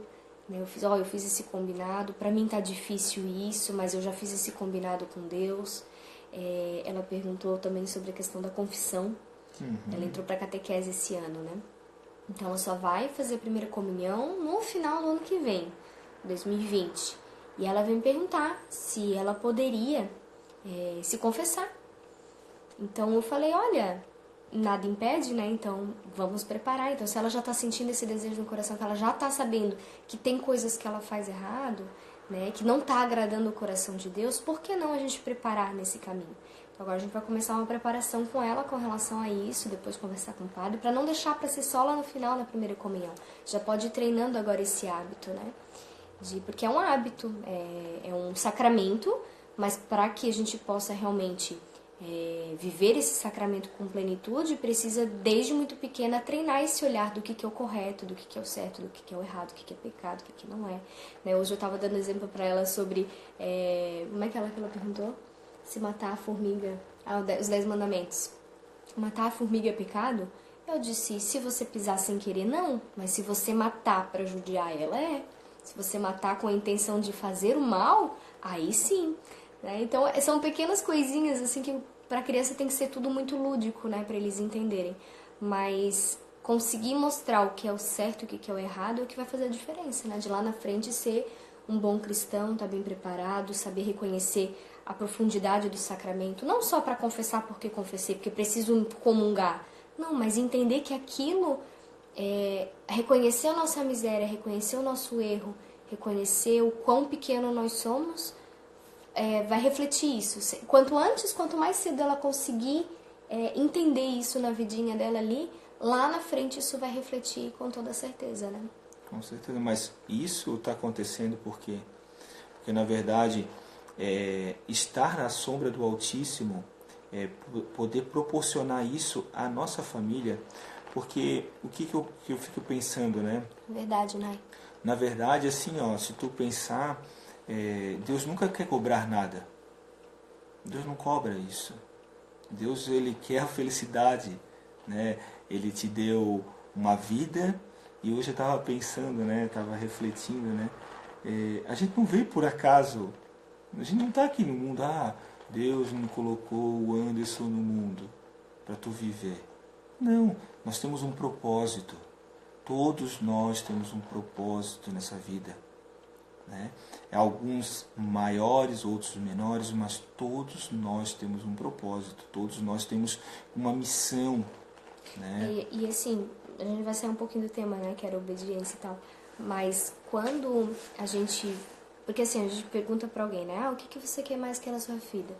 né? Eu fiz esse combinado, pra mim tá difícil isso, mas eu já fiz esse combinado com Deus. Ela perguntou também sobre a questão da confissão. Ela entrou pra catequese esse ano, né? Então ela só vai fazer a primeira comunhão no final do ano que vem, 2020. E ela veio me perguntar se ela poderia se confessar. Então eu falei, olha, nada impede, né? Então vamos preparar. Então se ela já está sentindo esse desejo no coração, que ela já está sabendo que tem coisas que ela faz errado, né? Que não está agradando o coração de Deus, por que não a gente preparar nesse caminho? Então agora a gente vai começar uma preparação com ela com relação a isso, depois conversar com o padre, para não deixar para ser só lá no final, na primeira comunhão. Já pode ir treinando agora esse hábito, né? Porque é um hábito, é um sacramento, mas para que a gente possa realmente viver esse sacramento com plenitude, precisa, desde muito pequena, treinar esse olhar do que é o correto, do que é o certo, do que é o errado, do que é pecado, do que não é. Né? Hoje eu estava dando exemplo para ela sobre, como é que ela perguntou? Se matar a formiga, os 10 mandamentos. Matar a formiga é pecado? Eu disse, se você pisar sem querer, não, mas se você matar para judiar ela, é. Se você matar com a intenção de fazer o mal, aí sim, né? Então, são pequenas coisinhas assim que para a criança tem que ser tudo muito lúdico, né, para eles entenderem. Mas conseguir mostrar o que é o certo e o que é o errado é o que vai fazer a diferença, né? De lá na frente ser um bom cristão, estar bem preparado, saber reconhecer a profundidade do sacramento, não só para confessar porque confessei, porque preciso comungar, não, mas entender que aquilo reconhecer a nossa miséria, reconhecer o nosso erro, reconhecer o quão pequeno nós somos, vai refletir isso. Quanto antes, quanto mais cedo ela conseguir entender isso na vidinha dela ali, lá na frente isso vai refletir com toda certeza, né? Com certeza, mas isso está acontecendo por quê? Porque, na verdade, estar na sombra do Altíssimo, poder proporcionar isso à nossa família, porque o que eu fico pensando, né? Verdade, né? Na verdade, assim, ó, se tu pensar, Deus nunca quer cobrar nada. Deus não cobra isso. Deus, ele quer a felicidade, né? Ele te deu uma vida, e hoje eu estava pensando, né? Estava refletindo, né? A gente não veio por acaso. A gente não está aqui no mundo. Deus não colocou o Anderson no mundo para tu viver. Não, nós temos um propósito. Todos nós temos um propósito nessa vida, né? Alguns maiores, outros menores, mas todos nós temos um propósito. Todos nós temos uma missão, né? E assim, a gente vai sair um pouquinho do tema, né? Que era obediência e tal. Mas quando a gente... Porque assim, a gente pergunta pra alguém, né? O que você quer mais que na sua vida?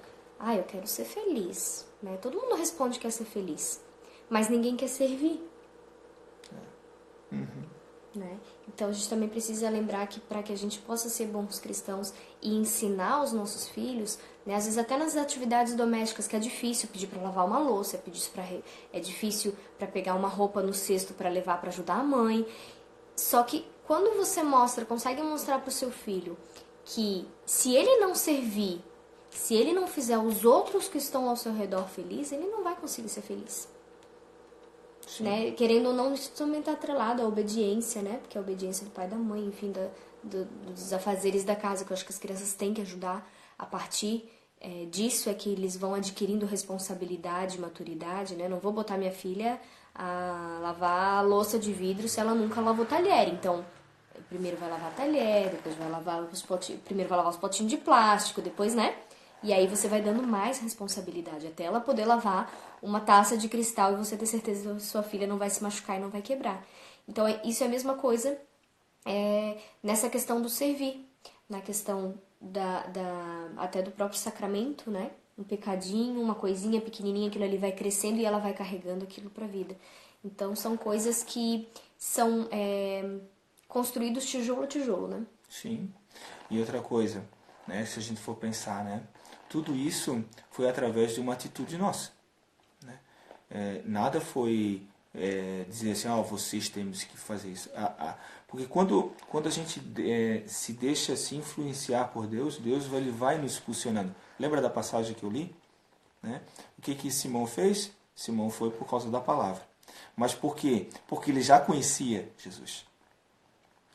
Eu quero ser feliz, né? Todo mundo responde que quer ser feliz. Mas ninguém quer servir. Né? Então a gente também precisa lembrar que para que a gente possa ser bons cristãos e ensinar os nossos filhos, né, às vezes até nas atividades domésticas, que é difícil pedir para lavar uma louça, é difícil para pegar uma roupa no cesto para levar para ajudar a mãe. Só que quando você consegue mostrar para o seu filho que se ele não servir, se ele não fizer os outros que estão ao seu redor felizes, ele não vai conseguir ser feliz. Né? Querendo ou não, isso também está atrelado à obediência, né? Porque a obediência do pai e da mãe, enfim, dos afazeres da casa, que eu acho que as crianças têm que ajudar a partir disso, é que eles vão adquirindo responsabilidade, maturidade, né? Não vou botar minha filha a lavar a louça de vidro se ela nunca lavou talher. Então, primeiro vai lavar talher, depois vai lavar os potinhos, primeiro vai lavar os potinhos de plástico, depois, né? E aí você vai dando mais responsabilidade até ela poder lavar uma taça de cristal e você ter certeza que sua filha não vai se machucar e não vai quebrar. Então, isso é a mesma coisa nessa questão do servir, na questão até do próprio sacramento, né? Um pecadinho, uma coisinha pequenininha, aquilo ali vai crescendo e ela vai carregando aquilo para a vida. Então, são coisas que são construídos tijolo a tijolo, né? Sim. E outra coisa, né? Se a gente for pensar, né? Tudo isso foi através de uma atitude nossa, né? Nada foi dizer assim, vocês temos que fazer isso. Porque quando a gente se deixa se influenciar por Deus, Deus vai nos impulsionando. Lembra da passagem que eu li? Né? O que Simão fez? Simão foi por causa da palavra. Mas por quê? Porque ele já conhecia Jesus.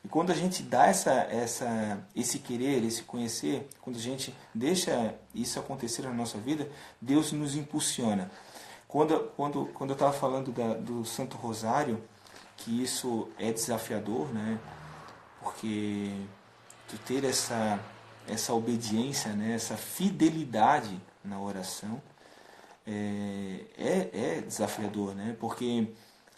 E quando a gente dá esse querer, esse conhecer, quando a gente deixa isso acontecer na nossa vida, Deus nos impulsiona. Quando eu estava falando do Santo Rosário, que isso é desafiador, né? Porque tu ter essa obediência, né? Essa fidelidade na oração é desafiador, né? Porque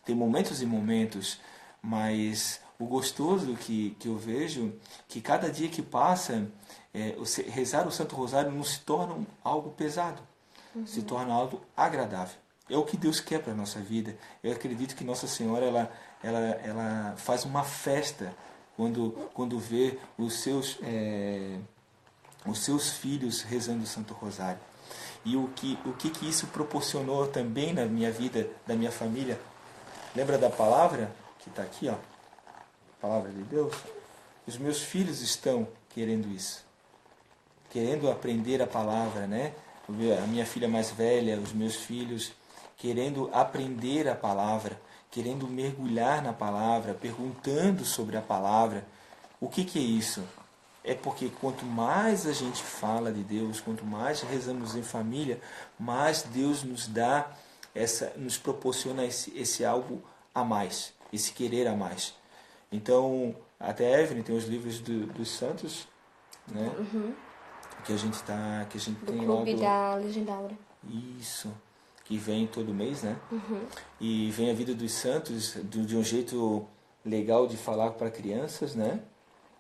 tem momentos e momentos, mas o gostoso que eu vejo, que cada dia que passa, rezar o Santo Rosário não se torna algo pesado, se torna algo agradável. É o que Deus quer para a nossa vida. Eu acredito que Nossa Senhora ela faz uma festa quando vê os seus filhos rezando o Santo Rosário. E o que isso proporcionou também na minha vida, da minha família. Lembra da palavra que está aqui, ó? Palavra de Deus. Os meus filhos estão querendo isso, querendo aprender a palavra, né? A minha filha mais velha, os meus filhos querendo aprender a palavra, querendo mergulhar na palavra, perguntando sobre a palavra. O que é isso? É porque quanto mais a gente fala de Deus, quanto mais rezamos em família, mais Deus nos dá nos proporciona esse algo a mais, esse querer a mais. Então, até a Evelyn tem os livros dos santos, né? Que a gente Do tem clube logo da Legendária. isso, que vem todo mês, né? E vem a vida dos santos de um jeito legal de falar para crianças, né?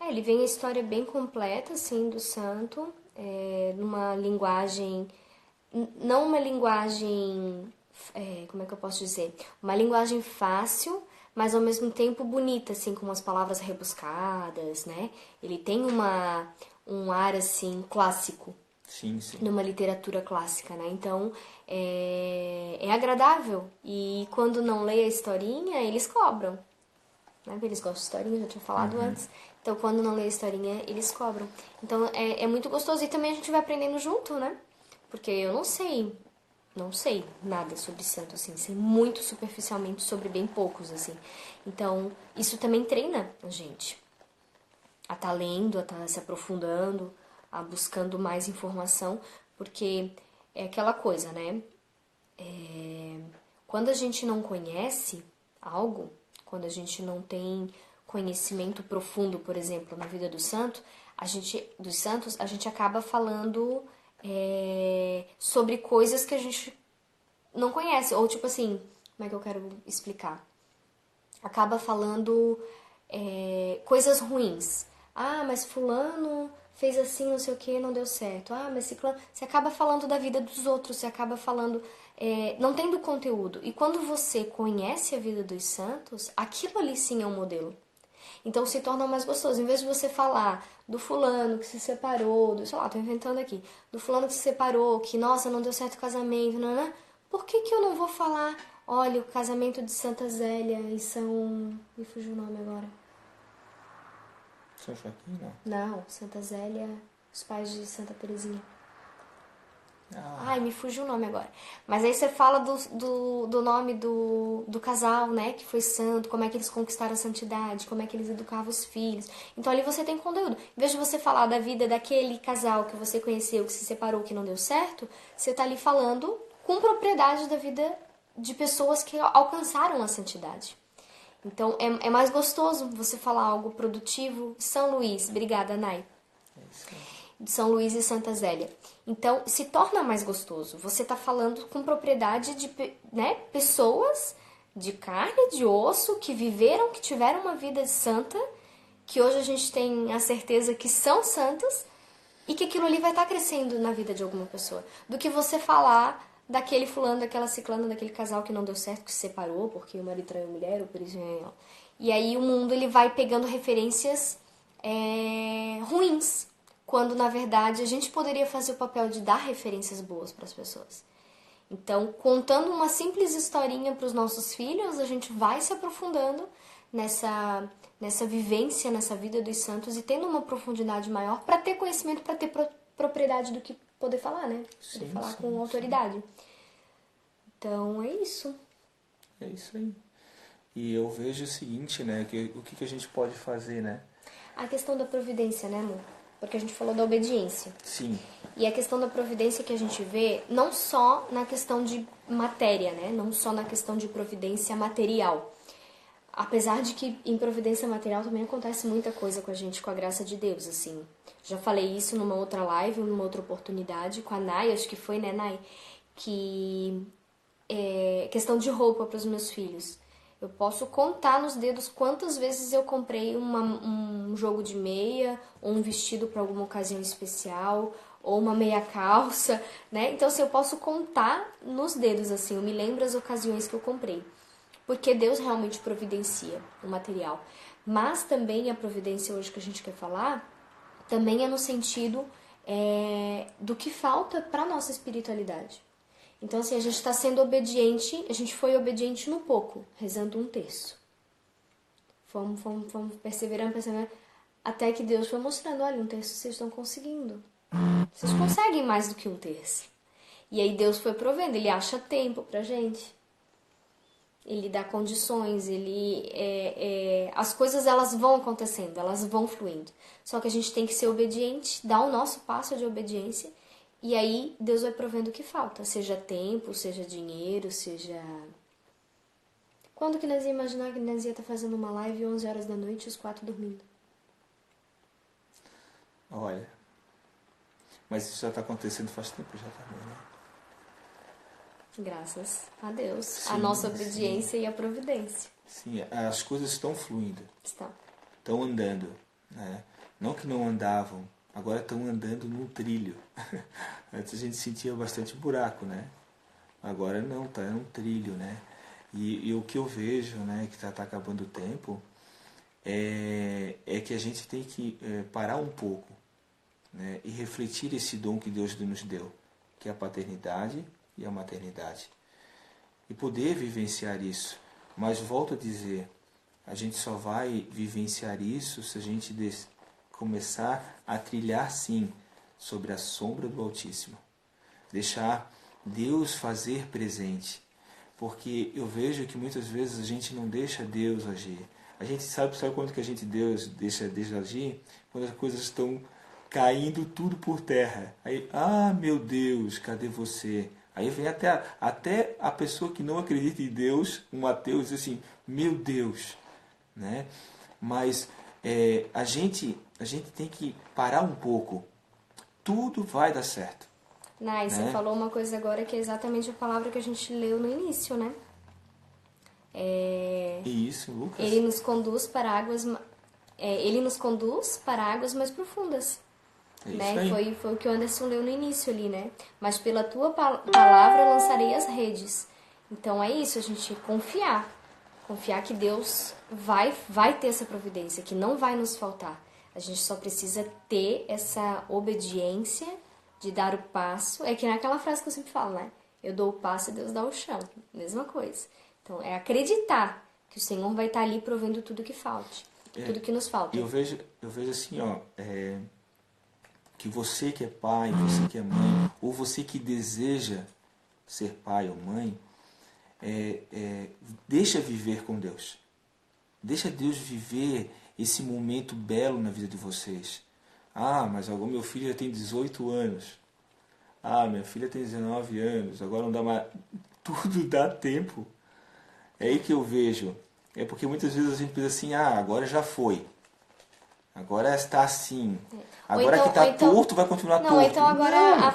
Ele vem a história bem completa, assim, do santo, numa linguagem, não uma linguagem, como é que eu posso dizer? Uma linguagem fácil, mas ao mesmo tempo bonita, assim, com umas palavras rebuscadas, né? Ele tem um ar, assim, clássico, Sim, sim. numa literatura clássica, né? Então, é agradável. E quando não lê a historinha, eles cobram. Né? Eles gostam de historinha, já tinha falado antes. Então, quando não lê a historinha, eles cobram. Então, é muito gostoso. E também a gente vai aprendendo junto, né? Porque eu não sei nada sobre santo, assim. Sei muito superficialmente sobre bem poucos, assim. Então, isso também treina a gente. A estar lendo, a estar se aprofundando, a buscando mais informação. Porque é aquela coisa, né? Quando a gente não conhece algo, quando a gente não tem conhecimento profundo, por exemplo, na vida dos santos, a gente acaba falando sobre coisas que a gente não conhece. Ou tipo assim, como é que eu quero explicar? Acaba falando coisas ruins. Ah, mas fulano fez assim, não sei o que, não deu certo. Ah, mas ciclano... Você acaba falando da vida dos outros, você acaba falando... não tendo conteúdo. E quando você conhece a vida dos santos, aquilo ali sim é um modelo. Então se torna mais gostoso. Em vez de você falar do fulano que se separou, sei lá, tô inventando aqui, do fulano que se separou, que, nossa, não deu certo o casamento, não. Por que eu não vou falar, olha, o casamento de Santa Zélia e São... Me fugiu o nome agora. São Joaquim, não. Não, Santa Zélia, os pais de Santa Teresinha. Ah, Ai, me fugiu o nome agora. Mas aí você fala do nome do casal, né? Que foi santo, como é que eles conquistaram a santidade, como é que eles educavam os filhos. Então ali você tem conteúdo. Em vez de você falar da vida daquele casal que você conheceu, que se separou, que não deu certo, você tá ali falando com propriedade da vida de pessoas que alcançaram a santidade. Então é mais gostoso você falar algo produtivo. São Luís, obrigada, Nai. é isso aí. De São Luís e Santa Zélia. Então, se torna mais gostoso. Você está falando com propriedade de pessoas de carne, de osso, que viveram, que tiveram uma vida santa, que hoje a gente tem a certeza que são santas, e que aquilo ali vai estar crescendo na vida de alguma pessoa. Do que você falar daquele fulano, daquela ciclana, daquele casal que não deu certo, que se separou, porque o marido traiu a mulher, ou por isso... E aí o mundo ele vai pegando referências ruins, quando na verdade a gente poderia fazer o papel de dar referências boas para as pessoas. Então, contando uma simples historinha para os nossos filhos, a gente vai se aprofundando nessa vivência, nessa vida dos santos e tendo uma profundidade maior para ter conhecimento, para ter propriedade do que poder falar, né? Poder falar com autoridade. Então, é isso. É isso aí. E eu vejo o seguinte, né? O que a gente pode fazer, né? A questão da providência, né, amor? Porque a gente falou da obediência. Sim. E a questão da providência que a gente vê, não só na questão de matéria, né? Não só na questão de providência material. Apesar de que em providência material também acontece muita coisa com a gente, com a graça de Deus, assim. Já falei isso numa outra live, numa outra oportunidade, com a Nai, acho que foi, né, Nai? Que questão de roupa para os meus filhos. Eu posso contar nos dedos quantas vezes eu comprei um jogo de meia, ou um vestido para alguma ocasião especial, ou uma meia calça, né? Então, assim, eu posso contar nos dedos, assim, eu me lembro as ocasiões que eu comprei. Porque Deus realmente providencia o material. Mas também a providência hoje que a gente quer falar, também é no sentido do que falta para nossa espiritualidade. Então, assim, a gente está sendo obediente, a gente foi obediente no pouco, rezando um terço. Fomos perseverando, até que Deus foi mostrando, olha, um terço vocês estão conseguindo. Vocês conseguem mais do que um terço. E aí Deus foi provendo, Ele acha tempo pra gente. Ele dá condições, as coisas elas vão acontecendo, elas vão fluindo. Só que a gente tem que ser obediente, dar o nosso passo de obediência, e aí Deus vai provendo o que falta, seja tempo, seja dinheiro, seja... Quando que nós ia imaginar que nós ia estar fazendo uma live 11 horas da noite e os 4 dormindo? Olha, mas isso já está acontecendo faz tempo já também, né? Graças a Deus, Sim, a nossa obediência e a providência. Sim, as coisas estão fluindo. Estão andando, né? Não que não andavam, agora estão andando num trilho. Antes a gente sentia bastante buraco, né? Agora não, está num trilho, né? E o que eu vejo, né, que está acabando o tempo, é que a gente tem que parar um pouco, né, e refletir esse dom que Deus nos deu, que é a paternidade e a maternidade. E poder vivenciar isso. Mas volto a dizer, a gente só vai vivenciar isso se a gente começar a trilhar, sim, sobre a sombra do Altíssimo. Deixar Deus fazer presente. Porque eu vejo que muitas vezes a gente não deixa Deus agir. A gente sabe quando que a gente deixa Deus agir? Quando as coisas estão caindo tudo por terra. Aí, meu Deus, cadê você? Aí vem até a pessoa que não acredita em Deus, um ateu, diz assim, meu Deus. Né? Mas a gente tem que parar um pouco. Tudo vai dar certo. Nai, você falou uma coisa agora que é exatamente a palavra que a gente leu no início, né? Isso, Lucas. Ele nos conduz para águas, mais profundas. Né? Foi o que o Anderson leu no início ali, né? Mas pela tua palavra eu lançarei as redes. Então é isso, a gente confiar. Confiar que Deus vai ter essa providência, que não vai nos faltar. A gente só precisa ter essa obediência de dar o passo. É que naquela frase que eu sempre falo, né? Eu dou o passo e Deus dá o chão. Mesma coisa. Então, é acreditar que o Senhor vai estar ali provendo tudo que falte. Tudo que nos falta. Eu vejo assim, que você que é pai, você que é mãe, ou você que deseja ser pai ou mãe, deixa viver com Deus. Deixa Deus viver esse momento belo na vida de vocês. Mas agora meu filho já tem 18 anos. Minha filha tem 19 anos. Agora não dá mais. Tudo dá tempo. É aí que eu vejo. É porque muitas vezes a gente pensa assim, agora já foi. Agora está assim. Agora então, que está torto, vai continuar torto. Então agora a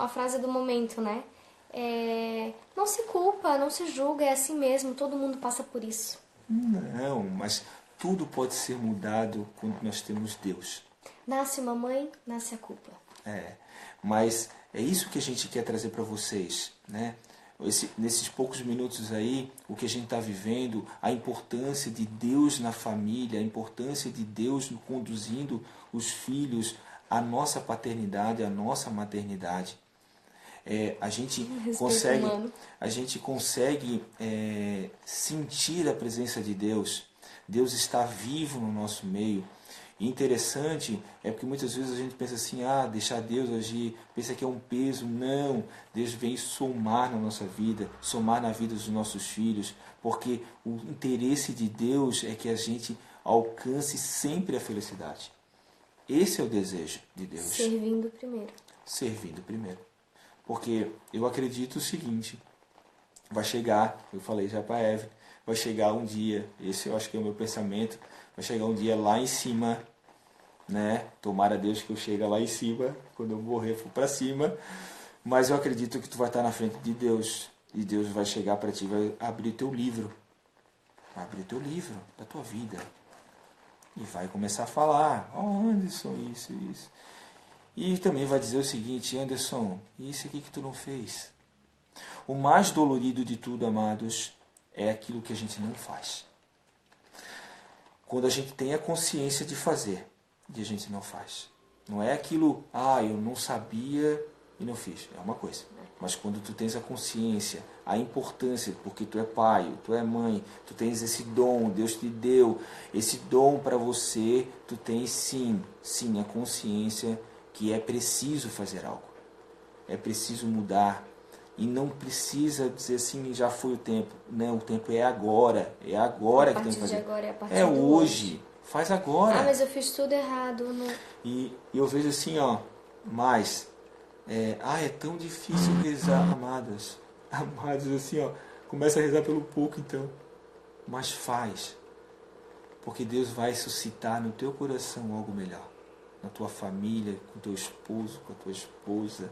frase do momento, né? Não se culpa, não se julga, é assim mesmo, todo mundo passa por isso. Não, mas tudo pode ser mudado quando nós temos Deus. Nasce uma mãe, nasce a culpa. Mas é isso que a gente quer trazer para vocês, né? Nesses poucos minutos aí, o que a gente está vivendo, a importância de Deus na família, a importância de Deus conduzindo os filhos à nossa paternidade, à nossa maternidade. A gente consegue sentir a presença de Deus. Deus está vivo no nosso meio. E interessante é porque muitas vezes a gente pensa assim, deixar Deus agir, pensa que é um peso. Não, Deus vem somar na nossa vida, somar na vida dos nossos filhos, porque o interesse de Deus é que a gente alcance sempre a felicidade. Esse é o desejo de Deus. Servindo primeiro. Porque eu acredito o seguinte, vai chegar, eu falei já para a Evelyn, vai chegar um dia, esse eu acho que é o meu pensamento, vai chegar um dia lá em cima, né? Tomara a Deus que eu chegue lá em cima, quando eu morrer for para cima, mas eu acredito que tu vai estar na frente de Deus, e Deus vai chegar para ti, vai abrir teu livro, da tua vida, e vai começar a falar, Anderson, isso. E também vai dizer o seguinte, Anderson, isso aqui que tu não fez. O mais dolorido de tudo, amados, é aquilo que a gente não faz. Quando a gente tem a consciência de fazer, e a gente não faz. Não é aquilo, eu não sabia e não fiz. É uma coisa. Mas quando tu tens a consciência, a importância, porque tu é pai, tu é mãe, tu tens esse dom, Deus te deu esse dom para você, tu tens sim, a consciência que é preciso fazer algo. É preciso mudar. E não precisa dizer assim, já foi o tempo. Não, o tempo é agora. É agora que tem que fazer. Agora, é a partir é do hoje. Faz agora. Ah, mas eu fiz tudo errado. Não... E eu vejo assim, ó, mas, é tão difícil rezar, amadas. Amados, assim, ó, começa a rezar pelo pouco então. Mas faz. Porque Deus vai suscitar no teu coração algo melhor. Na tua família, com teu esposo, com a tua esposa,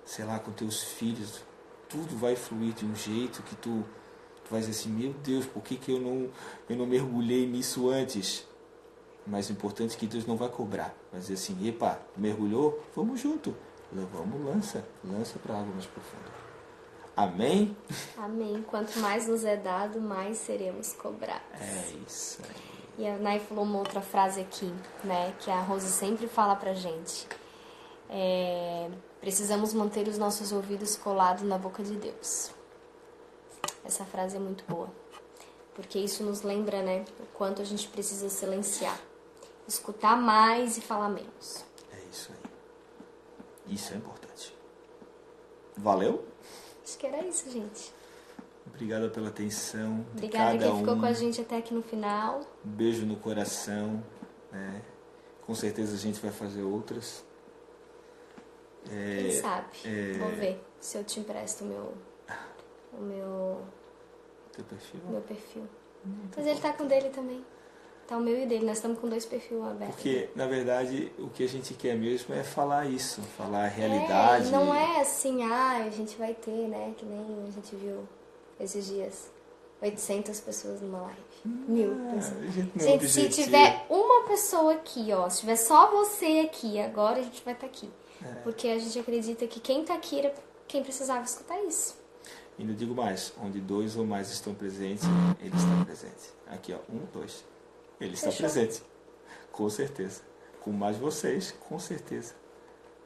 sei lá, com teus filhos. Tudo vai fluir de um jeito que tu vai dizer assim, meu Deus, por que eu não mergulhei nisso antes? Mas o importante é que Deus não vai cobrar. Vai dizer assim, epa, mergulhou? Vamos junto. Vamos, lança para a água mais profunda. Amém? Amém. Quanto mais nos é dado, mais seremos cobrados. É isso aí. E a Nai falou uma outra frase aqui, né, que a Rose sempre fala pra gente. Precisamos manter os nossos ouvidos colados na boca de Deus. Essa frase é muito boa. Porque isso nos lembra, né, o quanto a gente precisa silenciar. Escutar mais e falar menos. É isso aí. Isso é importante. Valeu? Acho que era isso, gente. Obrigado pela atenção. Obrigada quem ficou com a gente até aqui no final. Um beijo no coração. Com certeza a gente vai fazer outras. Quem sabe? Vou ver se eu te empresto o meu Teu perfil? Meu perfil. Mas ele tá com o dele também. Tá o meu e o dele. Nós estamos com 2 perfis abertos. Porque, na verdade, o que a gente quer mesmo é falar isso. Falar a realidade. Não é assim, a gente vai ter, né? Que nem a gente viu esses dias. 800 pessoas numa live. 1000 pessoas. Gente, se tiver uma pessoa aqui, ó. Se tiver só você aqui, agora a gente vai estar aqui. Porque a gente acredita que quem tá aqui era quem precisava escutar isso. E não digo mais, onde 2 ou mais estão presentes, ele está presente. Aqui, ó, 1, 2. Ele está presente. Com certeza. Com mais vocês, com certeza.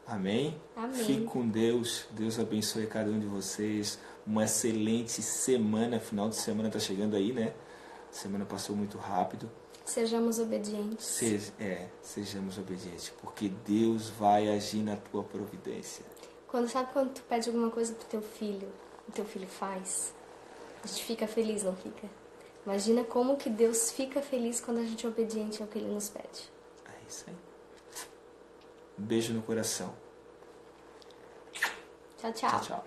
Amém? Amém. Fique com Deus. Deus abençoe cada um de vocês. Uma excelente semana. Final de semana está chegando aí, né? A semana passou muito rápido. Sejamos obedientes. Sejamos obedientes. Porque Deus vai agir na tua providência. Sabe quando tu pede alguma coisa pro teu filho, o teu filho faz? A gente fica feliz, não fica? Imagina como que Deus fica feliz quando a gente é obediente ao que Ele nos pede. É isso aí. Um beijo no coração. Tchau, tchau. Tchau, tchau.